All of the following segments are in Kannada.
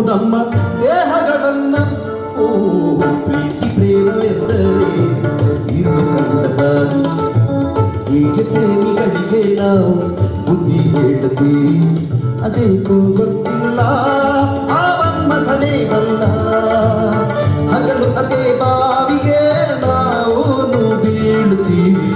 ನಮ್ಮ ದೇಹಗಳನ್ನ ಓ ಪ್ರೀತಿ ಪ್ರೇಮವೆಂದರೆ ಇರು ಕಂಡಬಾರಿ ಹೀಗೆ ಪ್ರೇಮಿಗಳಿಗೆ ನಾವು ಬುದ್ಧಿ ಹೇಳುತ್ತೀವಿ ಅದೇಕೋ ಗೊತ್ತಿಲ್ಲ ಆ ಮನ್ಮಥನೇ ಬಲ್ಲ ಹಗಲು ಅದೇ ಬಾವಿಗೆ ನಾವು ಬೀಳುತ್ತೀವಿ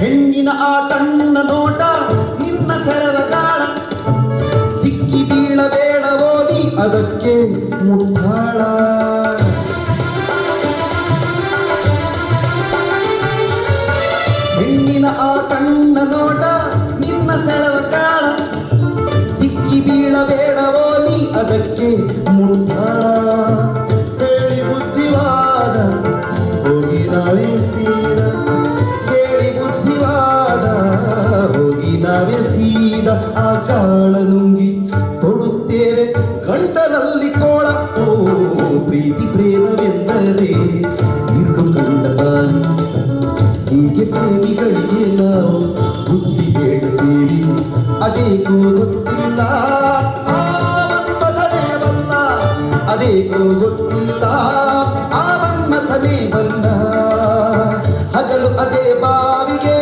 ಹೆಣ್ಣಿನ ಆ ಕಣ್ಣ ನೋಟ ನಿನ್ನ ಸೆಳೆವ ಕಾಳ ಸಿಕ್ಕಿ ಬೀಳಬೇಡವೋ ನೀ ಅದಕ್ಕೆ ಮುಟ್ಟಾಳ ಹೆಣ್ಣಿನ ಆ ಕಣ್ಣ ನೋಟ ನಿನ್ನ ಸೆಳೆವ ಕಾಳ ಸಿಕ್ಕಿ ಬೀಳಬೇಡವೋ ನೀ ಅದಕ್ಕೆ ಮುಟ್ಟಾಳ ಹೇಳಿ ಬುದ್ಧಿವಾದ ಹೋಗಿ ನಾವೇ ಸೀದ ಹೋಗಿ ನಾವೇ ಸೀದ ಆ ಕಾಳ ನುಂಗಿ ತೊಡುತ್ತೇವೆ ಗಂಟಲಲ್ಲಿ ಕೋಳ ಓ ಪ್ರೀತಿ ಪ್ರೇಮವೆಂದರೆ ಇರು ಕಂಡ ಬಾರಿ ಹೀಗೆ ಪ್ರೇಮಿಗಳಿಗೆ ನಾವು ಬುದ್ಧಿ ಹೇಳುತ್ತೀವಿ ಅದೇಕೋ ಗೊತ್ತಿಲ್ಲ ಆ ಮನ್ಮಥನೇ ಬಲ್ಲ ಅದೇಕೋ ಗೊತ್ತಿಲ್ಲ ಆ ಮನ್ಮಥನೇ ಬಲ್ಲ ಹಗಲು ಅದೇ ಬಾವಿಗೆ